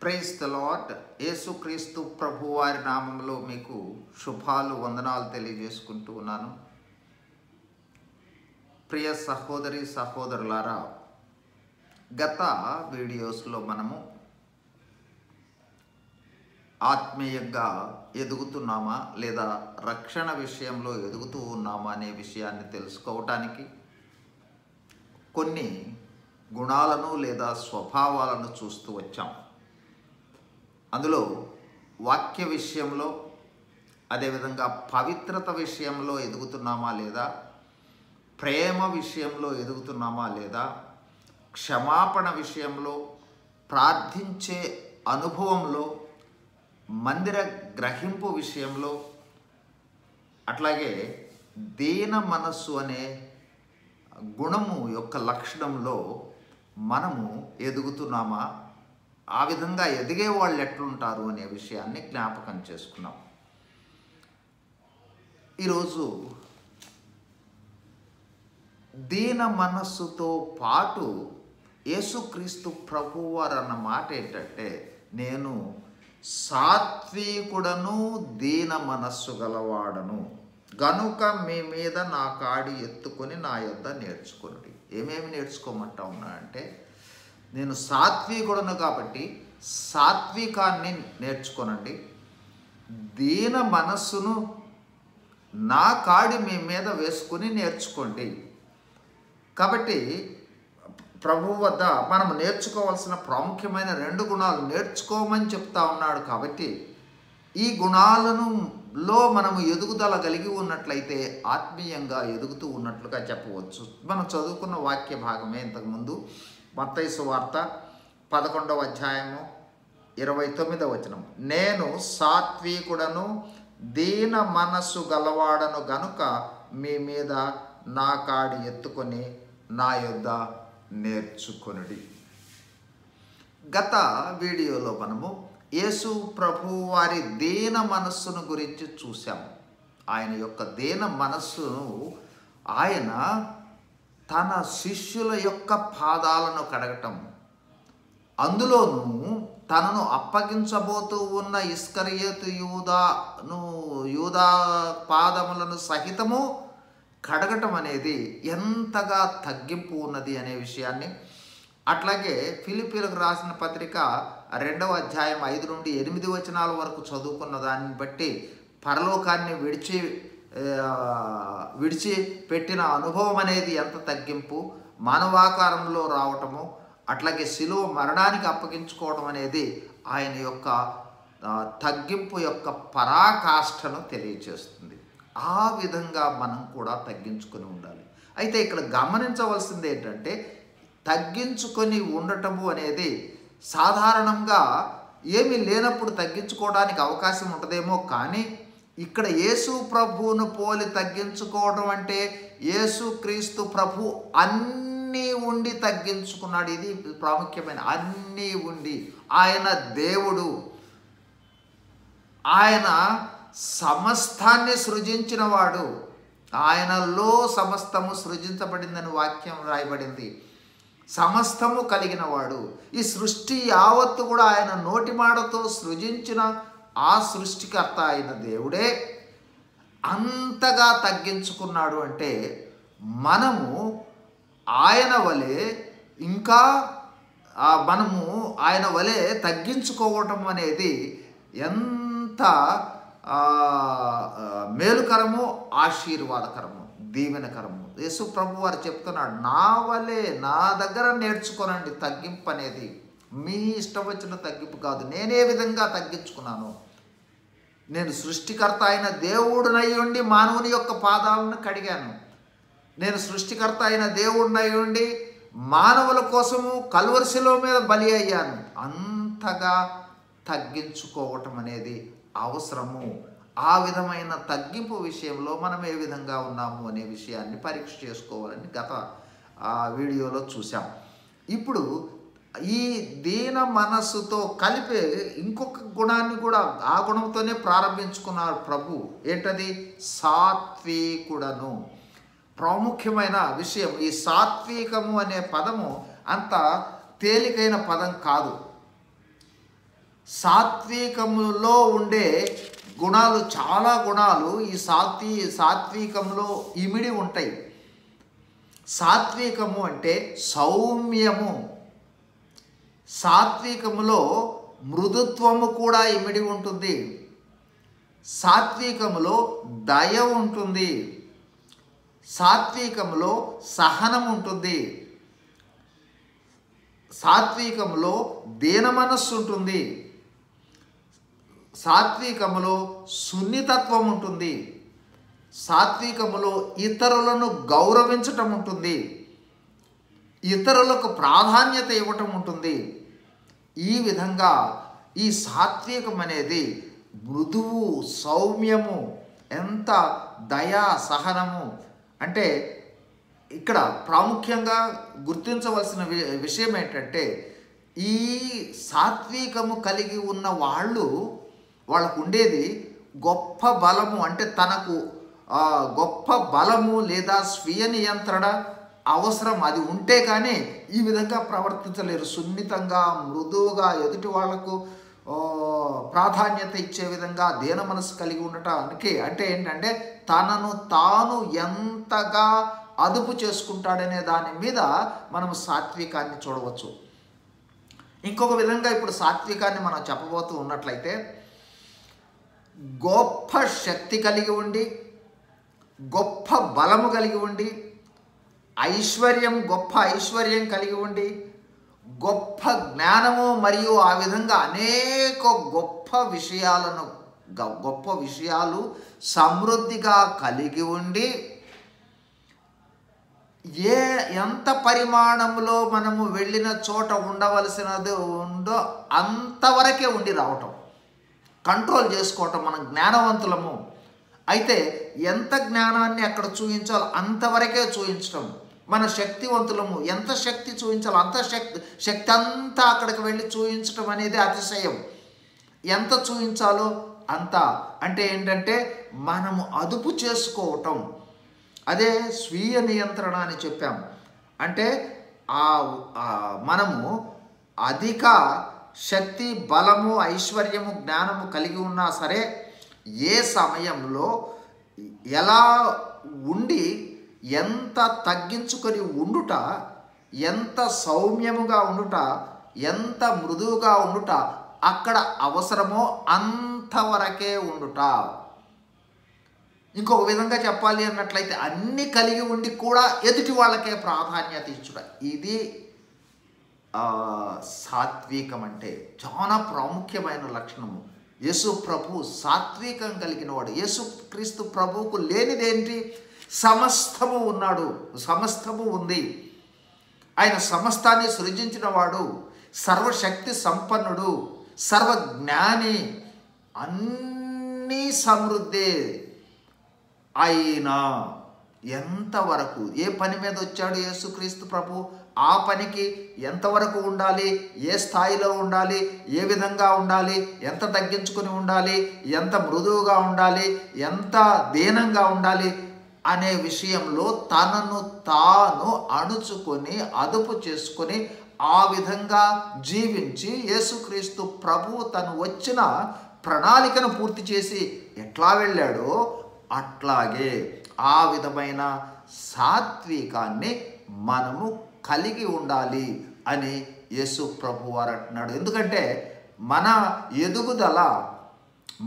Praise the lord. యేసుక్రీస్తు ప్రభువారి నామంలో మీకు శుభాలు వందనాలు తెలియజేసుకుంటూ ఉన్నాను. ప్రియ సహోదరి సహోదరులారా, గత వీడియోస్లో మనము ఆత్మీయంగా ఎదుగుతున్నామా లేదా రక్షణ విషయంలో ఎదుగుతూ ఉన్నామా అనే విషయాన్ని తెలుసుకోవటానికి కొన్ని గుణాలను లేదా స్వభావాలను చూస్తూ వచ్చాం. అందులో వాక్య విషయంలో, అదేవిధంగా పవిత్రత విషయంలో ఎదుగుతున్నామా లేదా, ప్రేమ విషయంలో ఎదుగుతున్నామా లేదా, క్షమాపణ విషయంలో, ప్రార్థించే అనుభవంలో, మందిర గ్రహింపు విషయంలో, అట్లాగే దీన మనస్సు అనే గుణము యొక్క లక్షణంలో మనము ఎదుగుతున్నామా, ఆ విధంగా ఎదిగే వాళ్ళు ఎట్లుంటారు అనే విషయాన్ని జ్ఞాపకం చేసుకున్నాం. ఈరోజు దీన మనస్సుతో పాటు యేసుక్రీస్తు ప్రభువారు అన్న మాట ఏంటంటే, నేను సాత్వికుడను దీన మనస్సు గలవాడను గనుక మీ మీద నా కాడి ఎత్తుకొని నా యొద్ద నేర్చుకోండి. ఏమేమి నేర్చుకోమంటా ఉన్నా అంటే, నేను సాత్వికుడను కాబట్టి సాత్వికాన్ని నేర్చుకోనండి, దీన మనస్సును నా కాడి మీ మీద వేసుకొని నేర్చుకోండి. కాబట్టి ప్రభు వద్ద మనం నేర్చుకోవాల్సిన ప్రాముఖ్యమైన 2 గుణాలు నేర్చుకోమని చెప్తా ఉన్నాడు. కాబట్టి ఈ గుణాలలో మనము ఎదుగుదల కలిగి ఉన్నట్లయితే ఆత్మీయంగా ఎదుగుతూ ఉన్నట్లుగా చెప్పవచ్చు. మనం చదువుకున్న వాక్య భాగమే ఇంతకుముందు మత్తయి సువార్త 11వ అధ్యాయము 29వ వచనం. నేను సాత్వికుడను దీన మనస్సు గలవాడను గనుక మీ మీద నా కాడి ఎత్తుకొని నా యొద్ద నేర్చుకొనుడి. గత వీడియోలో మనము యేసు ప్రభు వారి దీన మనస్సును గురించి చూసాము. ఆయన యొక్క దీన మనస్సును ఆయన తన శిష్యుల యొక్క పాదాలను కడగటం, అందులోనూ తనను అప్పగించబోతూ ఉన్న ఇస్కరియోతు యూదా పాదములను సహితము కడగటం అనేది ఎంతగా తగ్గింపు ఉన్నది అనే విషయాన్ని, అట్లాగే ఫిలిప్పీలకు రాసిన పత్రిక 2వ అధ్యాయం 5 నుండి 8 వచనాల వరకు చదువుకున్న దాన్ని బట్టి పరలోకాన్ని విడిచిపెట్టిన అనుభవం అనేది ఎంత తగ్గింపు, మానవాకారంలో రావటము, అట్లాగే శిలువ మరణానికి అప్పగించుకోవడం అనేది ఆయన యొక్క తగ్గింపు యొక్క పరాకాష్ఠను తెలియచేస్తుంది. ఆ విధంగా మనం కూడా తగ్గించుకొని ఉండాలి. అయితే ఇక్కడ గమనించవలసింది ఏంటంటే, తగ్గించుకొని ఉండటము అనేది సాధారణంగా ఏమీ లేనప్పుడు తగ్గించుకోవడానికి అవకాశం ఉంటుందేమో, కానీ ఇక్కడ యేసు ప్రభువును పోలి తగ్గించుకోవడం అంటే యేసుక్రీస్తు ప్రభు అన్నీ ఉండి తగ్గించుకున్నాడు. ఇది ప్రాముఖ్యమైన, అన్నీ ఉండి. ఆయన దేవుడు, ఆయన సమస్తాన్ని సృజించినవాడు, ఆయనలో సమస్తము సృజించబడిందని వాక్యం రాయబడింది. సమస్తము కలిగినవాడు. ఈ సృష్టి యావత్తు కూడా ఆయన నోటి మాటతో సృజించిన ఆ సృష్టికర్త అయిన దేవుడే అంతగా తగ్గించుకున్నాడు. అంటే మనము ఆయన వలె ఇంకా మనము ఆయన వలె తగ్గించుకోవటం అనేది ఎంత మేలుకరము, ఆశీర్వాదకరము, దీవెనకరము. యేసు ప్రభు వారు చెప్తున్నాడు, నా వలె నా దగ్గర నేర్చుకోనండి. తగ్గింపు అనేది మీ ఇష్టం వచ్చిన తగ్గింపు కాదు. నేనే విధంగా తగ్గించుకున్నాను. నేను సృష్టికర్త అయిన దేవుడినై ఉండి మానవుని యొక్క పాదాలను కడిగాను. నేను సృష్టికర్త అయిన దేవుడినై ఉండి మానవుల కోసము కల్వరిశిలో మీద బలి అయ్యాను. అంతగా తగ్గించుకోవటం అనేది అవసరము. ఆ విధమైన తగ్గింపు విషయంలో మనం ఏ విధంగా ఉన్నాము అనే విషయాన్ని పరీక్ష చేసుకోవాలని గత వీడియోలో చూసాం. ఇప్పుడు ఈ దీన మనస్సుతో కలిపే ఇంకొక గుణాన్ని కూడా ఆ గుణంతోనే ప్రారంభించుకున్నారు ప్రభు. ఏంటది? సాత్వికుడను. ప్రాముఖ్యమైన విషయం. ఈ సాత్వికము అనే పదము అంత తేలికైన పదం కాదు. సాత్వికములో ఉండే గుణాలు, చాలా గుణాలు ఈ సాత్వికంలో ఇమిడి ఉంటాయి. సాత్వికము అంటే సౌమ్యము, సాత్వికములో మృదుత్వము కూడా ఇమిడి ఉంటుంది, సాత్వికములో దయ ఉంటుంది, సాత్వికములో సహనం ఉంటుంది, సాత్వికములో దీన మనస్సు ఉంటుంది, సాత్వికములో సున్నితత్వం ఉంటుంది, సాత్వికములో ఇతరులను గౌరవించటం ఉంటుంది, ఇతరులకు ప్రాధాన్యత ఇవ్వటం ఉంటుంది. ఈ విధంగా ఈ సాత్వికం అనేది మృదువు, సౌమ్యము, ఎంత దయా సహనము అంటే ఇక్కడ ప్రాముఖ్యంగా గుర్తించవలసిన విషయం ఏంటంటే, ఈ సాత్వికము కలిగి ఉన్న వాళ్ళకు ఉండేది గొప్ప బలము. అంటే తనకు గొప్ప బలము లేదా స్వీయ నియంత్రణ అవసరం. అది ఉంటే కానీ ఈ విధంగా ప్రవర్తించలేరు. సున్నితంగా, మృదువుగా, ఎదుటి వాళ్లకు ప్రాధాన్యత ఇచ్చే విధంగా దీన మనసు కలిగి ఉండటానికి అంటే ఏంటంటే, తనను తాను ఎంతగా అదుపు చేసుకుంటాడనే దాని మీద మనం సాత్వికాన్ని చూడవచ్చు. ఇంకొక విధంగా ఇప్పుడు సాత్వికాన్ని మనం చెప్పబోతూ ఉన్నట్లయితే, గొప్ప శక్తి కలిగి ఉండి, గొప్ప బలము కలిగి ఉండి, గొప్ప ఐశ్వర్యం కలిగి ఉండి, గొప్ప జ్ఞానము మరియు ఆ విధంగా అనేక గొప్ప విషయాలు సమృద్ధిగా కలిగి ఉండి, ఎంత పరిమాణంలో మనము వెళ్ళిన చోట ఉండవలసినది ఉందో అంతవరకే ఉండి రావటం, కంట్రోల్ చేసుకోవటం. మనం జ్ఞానవంతులము అయితే ఎంత జ్ఞానాన్ని అక్కడ చూపించాలో అంతవరకే చూపించటం. మన శక్తివంతులము, ఎంత శక్తి చూపించాలో అంత శక్తి అంతా అక్కడికి వెళ్ళి చూపించటం అనేది అతిశయం. ఎంత చూపించాలో అంత అంటే ఏంటంటే మనము అదుపు చేసుకోవటం, అదే స్వీయ నియంత్రణ అని చెప్పాం. అంటే మనము అధిక శక్తి, బలము, ఐశ్వర్యము, జ్ఞానము కలిగి ఉన్నా సరే ఏ సమయంలో ఎలా ఉండి ఎంత తగ్గించుకొని ఉండుట, ఎంత సౌమ్యముగా ఉండుట, ఎంత మృదువుగా ఉండుట, అక్కడ అవసరమో అంతవరకే ఉండుట. ఇంకొక విధంగా చెప్పాలి అన్నట్లయితే అన్నీ కలిగి ఉండి కూడా ఎదుటి వాళ్ళకే ప్రాధాన్యత ఇచ్చుట. ఇది సాత్వికం అంటే చాలా ప్రాముఖ్యమైన లక్షణము. యేసు ప్రభు సాత్వికం కలిగిన వాడు. యేసు క్రీస్తు ప్రభువుకు లేనిదేంటి? సమస్తము ఉన్నాడు, సమస్తము ఉంది. ఆయన సమస్తాన్ని సృజించిన వాడు, సర్వశక్తి సంపన్నుడు, సర్వజ్ఞాని, అన్నీ సమృద్ధి. అయినా ఎంతవరకు ఏ పని మీద వచ్చాడు యేసుక్రీస్తు ప్రభు, ఆ పనికి ఎంతవరకు ఉండాలి, ఏ స్థాయిలో ఉండాలి, ఏ విధంగా ఉండాలి, ఎంత తగ్గించుకొని ఉండాలి, ఎంత మృదువుగా ఉండాలి, ఎంత దీనంగా ఉండాలి అనే విషయంలో తనను తాను అణుచుకొని అదుపు చేసుకొని ఆ విధంగా జీవించి యేసుక్రీస్తు ప్రభువు తను వచ్చిన ప్రణాళికను పూర్తి చేసి ఎట్లా వెళ్ళాడో అట్లాగే ఆ విధమైన సాత్వికాన్ని మనము కలిగి ఉండాలి అని యేసు ప్రభు వారు అంటున్నాడు. ఎందుకంటే మన ఎదుగుదల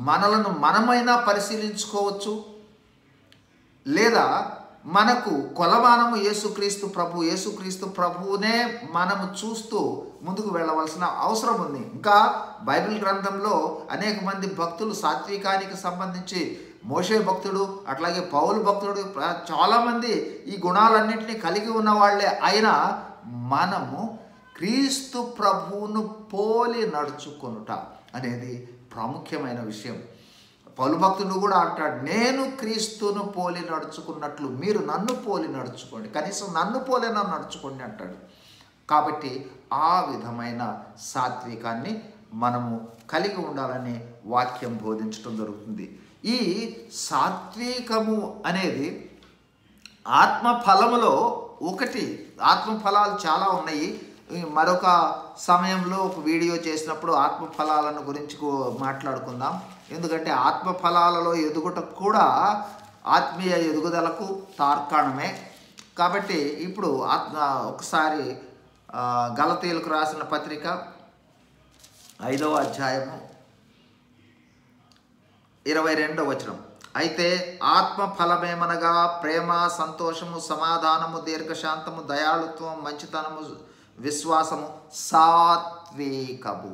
మనలను మనమైనా పరిశీలించుకోవచ్చు, లేదా మనకు కొలమానము యేసుక్రీస్తు ప్రభువునే మనము చూస్తూ ముందుకు వెళ్ళవలసిన అవసరం ఉంది. ఇంకా బైబిల్ గ్రంథంలో అనేక మంది భక్తులు సాత్వికానికి సంబంధించి, మోషే భక్తుడు, అట్లాగే పౌలు భక్తుడు, చాలామంది ఈ గుణాలన్నింటినీ కలిగి ఉన్న వాళ్ళే. అయినా మనము క్రీస్తు ప్రభువును పోలి నడుచుకొనుట అనేది ప్రాముఖ్యమైన విషయం. పౌలు భక్తుడు కూడా అంటాడు, నేను క్రీస్తును పోలి నడుచుకున్నట్లు మీరు నన్ను పోలి నడుచుకోండి, కనీసం నన్ను పోలినా నడుచుకోండి అంటాడు. కాబట్టి ఆ విధమైన సాత్వికాన్ని మనము కలిగి ఉండాలని వాక్యం బోధించడం జరుగుతుంది. ఈ సాత్వికము అనేది ఆత్మఫలములో ఒకటి. ఆత్మఫలాలు చాలా ఉన్నాయి. మరొక సమయంలో ఒక వీడియో చేసినప్పుడు ఆత్మఫలాలను గురించి మాట్లాడుకుందాం. ఎందుకంటే ఆత్మఫలాలలో ఎదుగుటకు కూడా ఆత్మీయ ఎదుగుదలకు తార్కాణమే. కాబట్టి ఇప్పుడు ఒకసారి గలతీయులకు రాసిన పత్రిక 5వ అధ్యాయము 22వ వచనం. అయితే ఆత్మ ఫలమేమనగా ప్రేమ, సంతోషము, సమాధానము, దీర్ఘశాంతము, దయాళుత్వం, మంచితనము, విశ్వాసము, సాత్వికము,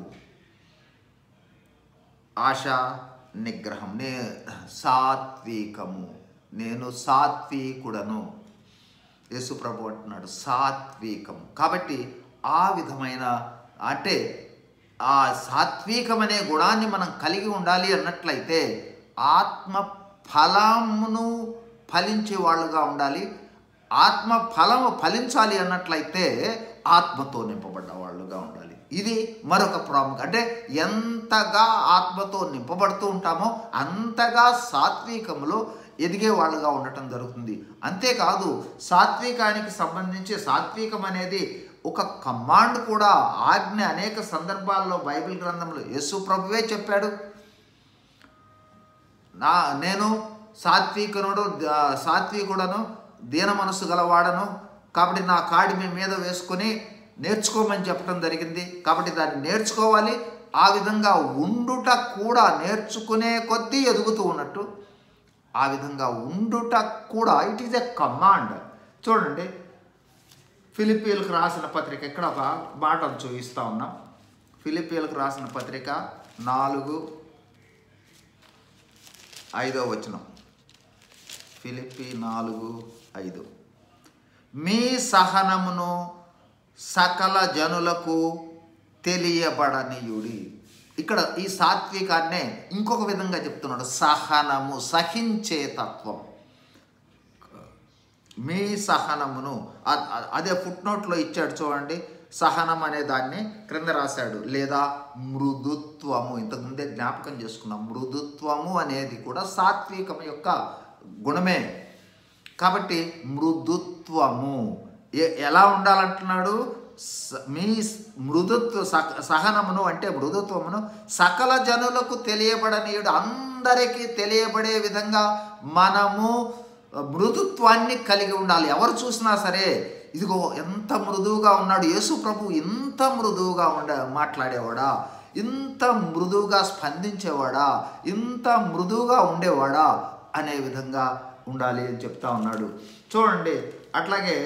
ఆశ నిగ్రహం. సాత్వికము, నేను సాత్వికుడను. యేసు ప్రభు అంటున్నాడు సాత్వికము. కాబట్టి ఆ విధమైన అంటే ఆ సాత్వికం అనే గుణాన్ని మనం కలిగి ఉండాలి అన్నట్లయితే ఆత్మ ఫలమును ఫలించే వాళ్ళుగా ఉండాలి. ఆత్మ ఫలము ఫలించాలి అన్నట్లయితే ఆత్మతో నింపబడ్డ వాళ్ళుగా ఉండాలి. ఇది మరొక ప్రాముఖ్యత. అంటే ఎంతగా ఆత్మతో నింపబడుతూ ఉంటామో అంతగా సాత్వికములో ఎదిగే వాళ్ళుగా ఉండటం జరుగుతుంది. అంతేకాదు సాత్వికానికి సంబంధించి సాత్వికం అనేది ఒక కమాండ్ కూడా, ఆజ్ఞ. అనేక సందర్భాల్లో బైబిల్ గ్రంథంలో యేసు ప్రభువే చెప్పాడు, నేను సాత్వికుడను, దీన మనసు గలవాడను, కాబట్టి నా కాడి మీ మీద వేసుకొని నేర్చుకోమని చెప్పడం జరిగింది. కాబట్టి దాన్ని నేర్చుకోవాలి. ఆ విధంగా ఉండుట కూడా నేర్చుకునే కొద్దీ ఎదుగుతూ ఉన్నట్టు ఆ విధంగా ఉండుట కూడా ఇట్ ఈజ్ ఎ కమాండ్. చూడండి, ఫిలిప్పీలకు రాసిన పత్రిక, ఇక్కడ ఒక మాటను చూపిస్తూ ఉన్నాం. ఫిలిప్పీలకు రాసిన పత్రిక 4:5 వచనం. ఫిలిప్పీ 4:5. మీ సహనమును సకల జనులకు తెలియబడనీయుడి. ఇక్కడ ఈ సాత్వికాన్నే ఇంకొక విధంగా చెప్తున్నాడు, సహనము, సహించే తత్వం. మీ సహనమును, అదే ఫుట్నోట్లో ఇచ్చాడు చూడండి, సహనం అనే దాన్ని క్రింద రాశాడు. లేదా మృదుత్వము, ఇంతకుముందే జ్ఞాపకం చేసుకున్నాం. మృదుత్వము అనేది కూడా సాత్వికం యొక్క గుణమే. కాబట్టి మృదుత్వము ఎలా ఉండాలంటున్నాడు? మీ సహనమును అంటే మృదుత్వమును సకల జనులకు తెలియబడనీయుడు. అందరికీ తెలియబడే విధంగా మనము మృదుత్వాన్ని కలిగి ఉండాలి. ఎవరు చూసినా సరే ఇదిగో ఎంత మృదువుగా ఉన్నాడు యేసు ప్రభు, ఇంత మృదువుగా మాట్లాడేవాడా, ఇంత మృదువుగా స్పందించేవాడా, ఇంత మృదువుగా ఉండేవాడా అనే విధంగా ఉండాలి అని చెప్తా ఉన్నాడు. చూడండి, అట్లాగే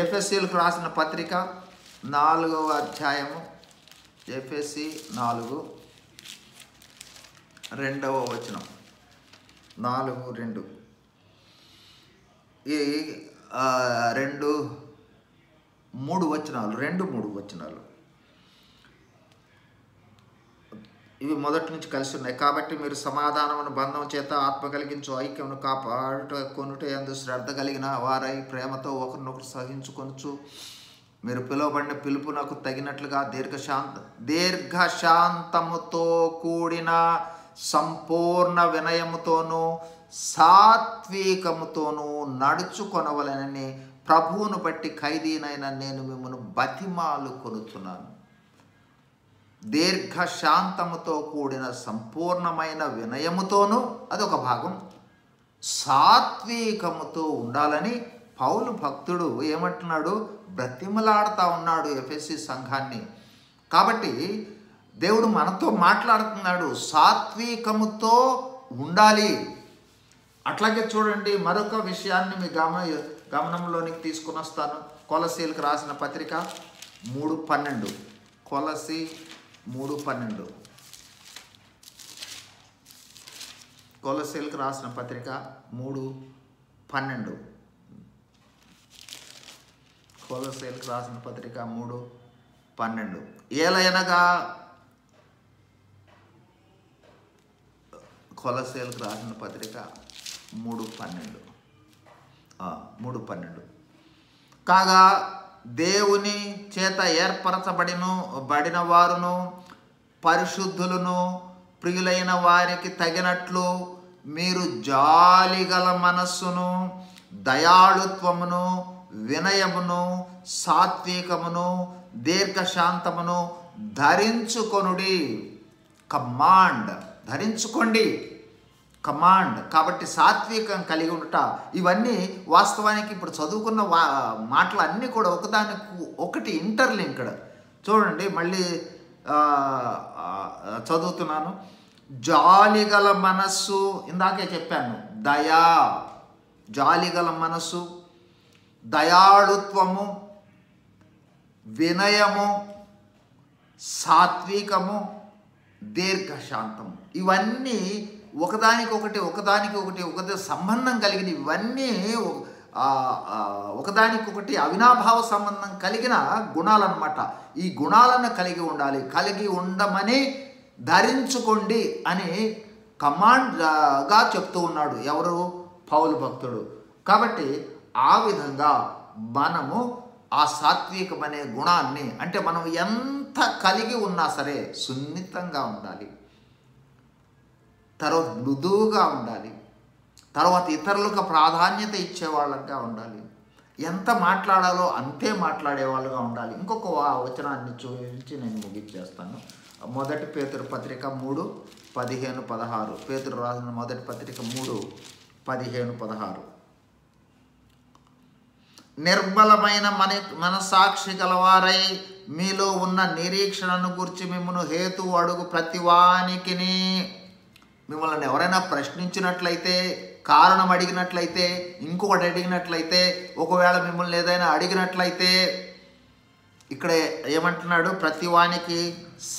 ఎఫెసీలకు రాసిన పత్రిక 4వ అధ్యాయము, ఎఫెసీ 4:2 వచనం. 4:2. ఈ 2-3 వచనాలు ఇవి మొదటి నుంచి కలిసి ఉన్నాయి. కాబట్టి మీరు సమాధానమును బంధం చేత ఆత్మ కలిగించు ఐక్యమును కాపాడుకొనుట యందు శ్రద్ధ కలిగిన వారై ప్రేమతో ఒకరినొకరు సహించుకొనుచు మీరు పిలువబడిన పిలుపునకు తగినట్లుగా దీర్ఘశాంతముతో కూడిన సంపూర్ణ వినయముతోనూ సాత్వికముతోనూ నడుచుకొనవలెనని ప్రభువును బట్టి ఖైదీనైన నేను మిమ్మల్ని బతిమాలు కొనుచున్నాను. దీర్ఘశాంతముతో కూడిన సంపూర్ణమైన వినయముతోనూ అదొక భాగం, సాత్వికముతో ఉండాలని పౌలు భక్తుడు ఏమంటున్నాడు? బ్రతిమలాడుతూ ఉన్నాడు ఎఫెసీ సంఘాన్ని. కాబట్టి దేవుడు మనతో మాట్లాడుతున్నాడు, సాత్వికముతో ఉండాలి. అట్లాగే చూడండి, మరొక విషయాన్ని మీ గమనంలోనికి తీసుకుని వస్తాను. కొలసీలకు రాసిన పత్రిక 3:12. కొలసీ 3:12. కొలసీలకు రాసిన పత్రిక 3:12. కొలసీలకు రాసిన పత్రిక 3:12. ఏలయనగా కొలసీలకు రాసిన పత్రిక 3:12. కాగా దేవుని చేత ఏర్పరచబడిన వారును పరిశుద్ధులను ప్రియులైన వారికి తగినట్లు మీరు జాలిగల మనస్సును, దయాళుత్వమును, వినయమును, సాత్వికమును, దీర్ఘశాంతమును ధరించుకొనుడి. Command, ధరించుకోండి, command. కాబట్టి సాత్వికం కలిగి ఉండట, ఇవన్నీ వాస్తవానికి ఇప్పుడు చదువుకున్న మాటలు అన్నీ కూడా ఒకదానికి ఒకటి ఇంటర్లింక్డ్. చూడండి, మళ్ళీ చదువుతున్నాను. జాలిగల మనస్సు, ఇందాకే చెప్పాను, దయా, జాలిగల మనస్సు, దయాళుత్వము, వినయము, సాత్వికము, దీర్ఘశాంతము, ఇవన్నీ ఒకదానికొకటి సంబంధం కలిగిన, ఇవన్నీ ఒకదానికొకటి అవినాభావ సంబంధం కలిగిన గుణాలన్నమాట. ఈ గుణాలను కలిగి ఉండాలి, కలిగి ఉండమని ధరించుకోండి అని కమాండ్గా చెప్తూ ఉన్నాడు ఎవరు? పౌలు భక్తుడు. కాబట్టి ఆ విధంగా మనము ఆ సాత్వికమనే గుణాన్ని, అంటే మనం ఎంత కలిగి ఉన్నా సరే సున్నితంగా ఉండాలి, తర్వాత మృదువుగా ఉండాలి, తర్వాత ఇతరులకు ప్రాధాన్యత ఇచ్చేవాళ్ళగా ఉండాలి, ఎంత మాట్లాడాలో అంతే మాట్లాడేవాళ్ళుగా ఉండాలి. ఇంకొక వచనాన్ని చూపించి నేను ముగించేస్తాను. మొదటి పేతురు పత్రిక 3:15-16. పేతురు రాసిన మొదటి పత్రిక 3:15-16. నిర్బలమైన మనసాక్షి గలవారై మీలో ఉన్న నిరీక్షణను గురించి మిమ్మల్ని హేతు అడుగు ప్రతివానికిని, మిమ్మల్ని ఎవరైనా ప్రశ్నించినట్లయితే, కారణం అడిగినట్లయితే, ఇంకొకటి అడిగినట్లయితే, ఒకవేళ మిమ్మల్ని ఏదైనా అడిగినట్లయితే, ఇక్కడ ఏమంటున్నాడు? ప్రతివానికి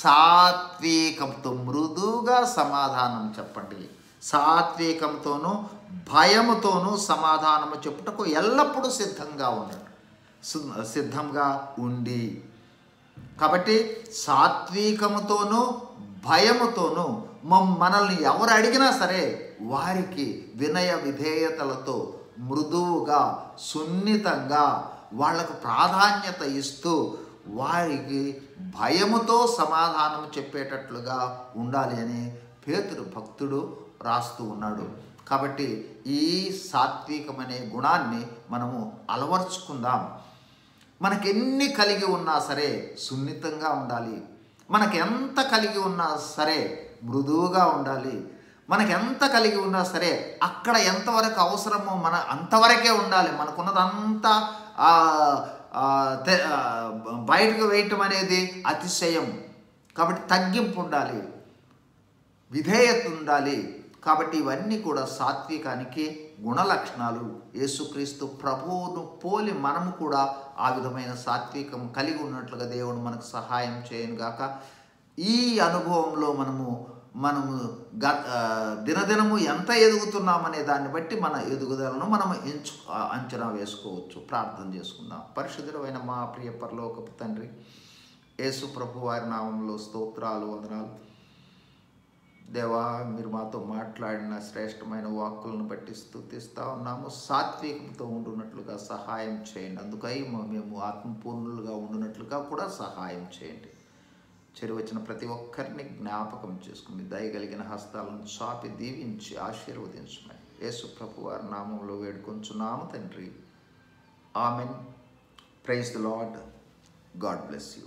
సాత్వికంతో మృదువుగా సమాధానం చెప్పండి. సాత్వికంతోనూ భయముతోనూ సమాధానము చెప్పుటకు ఎల్లప్పుడూ సిద్ధంగా ఉండి. కాబట్టి సాత్వికముతోనూ భయముతోనూ మనల్ని ఎవరు అడిగినా సరే వారికి వినయ విధేయతలతో మృదువుగా, సున్నితంగా, వాళ్లకు ప్రాధాన్యత ఇస్తూ వారికి భయముతో సమాధానం చెప్పేటట్లుగా ఉండాలి అని పేతురు భక్తుడు రాస్తూ ఉన్నాడు. కాబట్టి ఈ సాత్వికమనే గుణాన్ని మనము అలవర్చుకుందాం. మనకెన్ని కలిగి ఉన్నా సరే సున్నితంగా ఉండాలి, మనకి ఎంత కలిగి ఉన్నా సరే మృదువుగా ఉండాలి, మనకి ఎంత కలిగి ఉన్నా సరే అక్కడ ఎంతవరకు అవసరమో అంతవరకే ఉండాలి. మనకున్నదంతా బయటకు వేయటం అనేది అతిశయం. కాబట్టి తగ్గింపు ఉండాలి, విధేయత ఉండాలి. కాబట్టి ఇవన్నీ కూడా సాత్వికానికి గుణలక్షణాలు. యేసుక్రీస్తు ప్రభువును పోలి మనము కూడా ఆ విధమైన సాత్వికం కలిగి ఉన్నట్లుగా దేవుడు మనకు సహాయం చేయను గాక. ఈ అనుభవంలో మనము దినదినము ఎంత ఎదుగుతున్నామనే దాన్ని బట్టి మన ఎదుగుదలను మనం అంచనా వేసుకోవచ్చు. ప్రార్థన చేసుకుందాం. పరిశుద్ధుడైన మా ప్రియ పరలోకపు తండ్రి, యేసు ప్రభు వారి నామంలో స్తోత్రాలు, వందనాలు. దేవా, మీరు మాతో మాట్లాడిన శ్రేష్టమైన వాక్కులను బట్టి స్తుతిస్తూ ఉన్నాము. సాత్వికంతో ఉండున్నట్లుగా సహాయం చేయండి. అందుకై మేము ఆత్మపూర్ణులుగా ఉండున్నట్లుగా కూడా సహాయం చేయండి. చెరువచ్చిన ప్రతి ఒక్కరిని జ్ఞాపకం చేసుకుని దయగలిగిన హస్తాలను చాపి దీవించి ఆశీర్వదించమని యేసు ప్రభు వారి నామంలో వేడుకొంచున్నాము తండ్రి. Amen. Praise the Lord. God bless you.